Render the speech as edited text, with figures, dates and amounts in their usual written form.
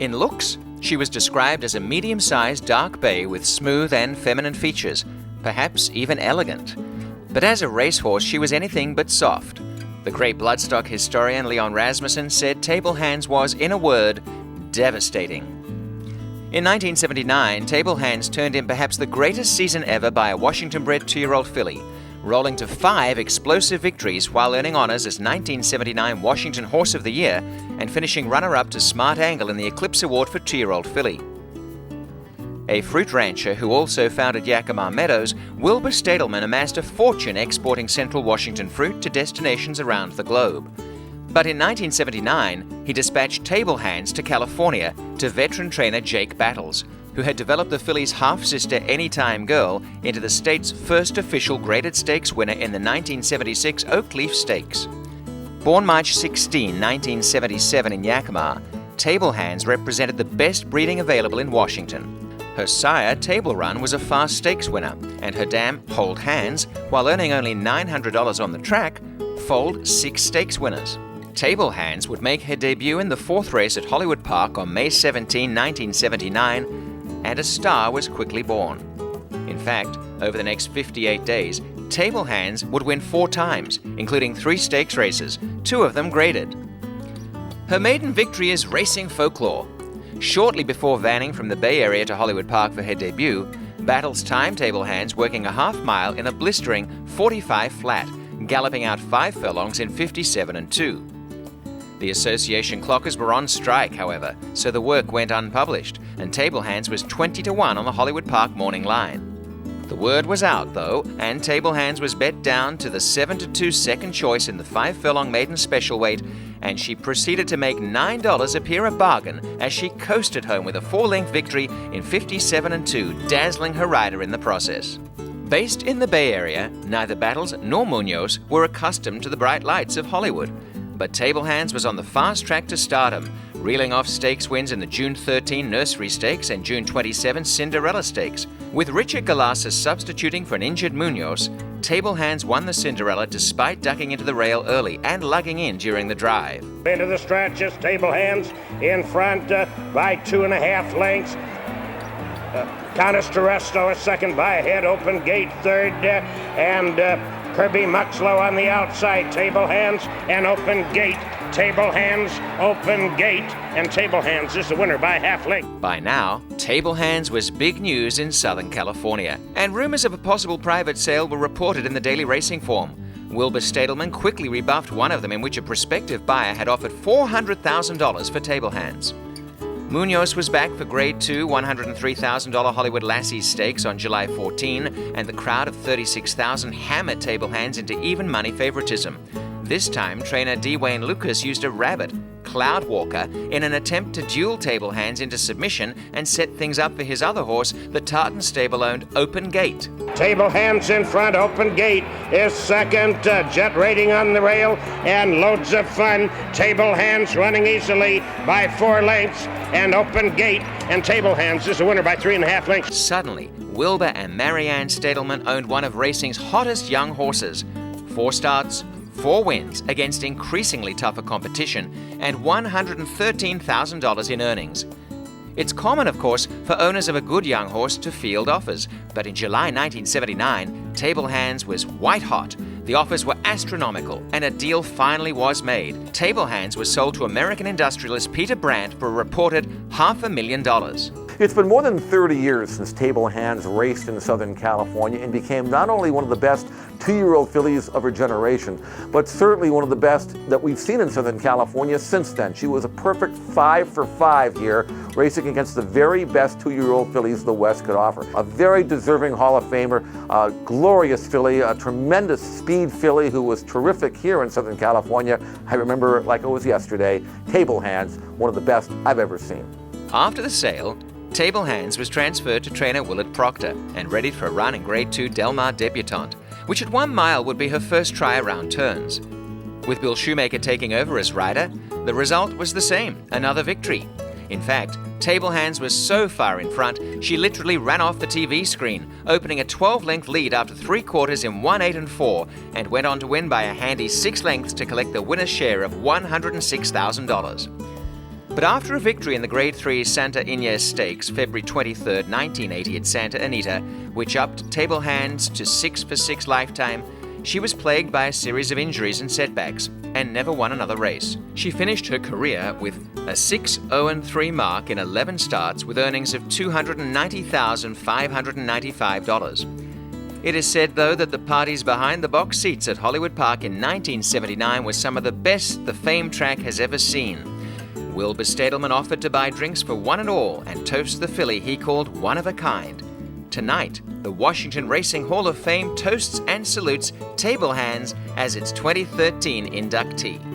In looks, she was described as a medium-sized dark bay with smooth and feminine features, perhaps even elegant. But as a racehorse, she was anything but soft. The great bloodstock historian Leon Rasmussen said Table Hands was, in a word, devastating. In 1979, Table Hands turned in perhaps the greatest season ever by a Washington-bred 2-year-old filly, rolling to 5 explosive victories while earning honors as 1979 Washington Horse of the Year and finishing runner-up to Smart Angle in the Eclipse Award for 2-year-old filly. A fruit rancher who also founded Yakima Meadows, Wilbur Stadelman amassed a fortune exporting central Washington fruit to destinations around the globe. But in 1979, he dispatched Table Hands to California to veteran trainer Jake Battles, who had developed the filly's half-sister Anytime Girl into the state's first official graded stakes winner in the 1976 Oakleaf Stakes. Born March 16, 1977 in Yakima, Table Hands represented the best breeding available in Washington. Her sire, Table Run, was a fast stakes winner, and her dam, Hold Hands, while earning only $900 on the track, foaled 6 stakes winners. Table Hands would make her debut in the 4th race at Hollywood Park on May 17, 1979, and a star was quickly born. In fact, over the next 58 days, Table Hands would win 4 times, including 3 stakes races, 2 of them graded. Her maiden victory is racing folklore. Shortly before vanning from the Bay Area to Hollywood Park for her debut, Battles timed Table Hands working a half-mile in a blistering 45 flat, galloping out 5 furlongs in 57 and 2. The association clockers were on strike, however, so the work went unpublished, and Table Hands was 20-1 on the Hollywood Park morning line. The word was out, though, and Table Hands was bet down to the 7-2 second choice in the 5-furlong maiden special weight, and she proceeded to make $9 appear a bargain as she coasted home with a 4-length victory in 57 and 2, dazzling her rider in the process. Based in the Bay Area, neither Battles nor Munoz were accustomed to the bright lights of Hollywood. But Table Hands was on the fast track to stardom, reeling off stakes wins in the June 13 Nursery Stakes and June 27 Cinderella Stakes. With Richard Galassis substituting for an injured Munoz, Table Hands won the Cinderella despite ducking into the rail early and lugging in during the drive. Into the stretches, Table Hands in front by 2.5 lengths. Countess Teresto is second by a head, Open Gate third, and Kirby Muxlow on the outside. Table Hands and Open Gate. Table Hands, Open Gate, and Table Hands is the winner by half length. By now, Table Hands was big news in Southern California, and rumors of a possible private sale were reported in the Daily Racing Form. Wilbur Stadelman quickly rebuffed one of them in which a prospective buyer had offered $400,000 for Table Hands. Munoz was back for Grade 2 $103,000 Hollywood Lassies Stakes on July 14, and the crowd of 36,000 hammered Table Hands into even money favoritism. This time, trainer D. Wayne Lucas used a rabbit, Cloud Walker, in an attempt to duel Table Hands into submission and set things up for his other horse, the Tartan stable-owned Open Gate. Table Hands in front, Open Gate is second, Jet Rating on the rail, and loads of fun. Table Hands running easily by 4 lengths, and Open Gate, and Table Hands is the winner by 3.5 lengths. Suddenly, Wilbur and Marianne Stadelman owned one of racing's hottest young horses. 4 starts, 4 wins against increasingly tougher competition, and $113,000 in earnings. It's common, of course, for owners of a good young horse to field offers, but in July 1979, Table Hands was white hot. The offers were astronomical, and a deal finally was made. Table Hands was sold to American industrialist Peter Brandt for a reported $500,000. It's been more than 30 years since Table Hands raced in Southern California and became not only one of the best 2-year-old fillies of her generation, but certainly one of the best that we've seen in Southern California since then. She was a perfect 5 for 5 here, racing against the very best 2-year-old fillies the West could offer. A very deserving Hall of Famer, a glorious filly, a tremendous speed filly who was terrific here in Southern California. I remember like it was yesterday. Table Hands, one of the best I've ever seen. After the sale, Table Hands was transferred to trainer Willard Proctor and ready for a run in Grade 2 Del Mar Debutante, which at 1 mile would be her first try around turns. With Bill Shoemaker taking over as rider, the result was the same, another victory. In fact, Table Hands was so far in front, she literally ran off the TV screen, opening a 12-length lead after 3 quarters in 1, 8, and 4, and went on to win by a handy 6 lengths to collect the winner's share of $106,000. But after a victory in the Grade 3 Santa Ynez Stakes, February 23, 1980 at Santa Anita, which upped table hands to 6 for 6 lifetime, she was plagued by a series of injuries and setbacks, and never won another race. She finished her career with a 6-0-3 mark in 11 starts with earnings of $290,595. It is said, though, that the parties behind the box seats at Hollywood Park in 1979 were some of the best the famed track has ever seen. Wilbur Stadelman offered to buy drinks for one and all and toast the filly he called one of a kind. Tonight, the Washington Racing Hall of Fame toasts and salutes Table Hands as its 2013 inductee.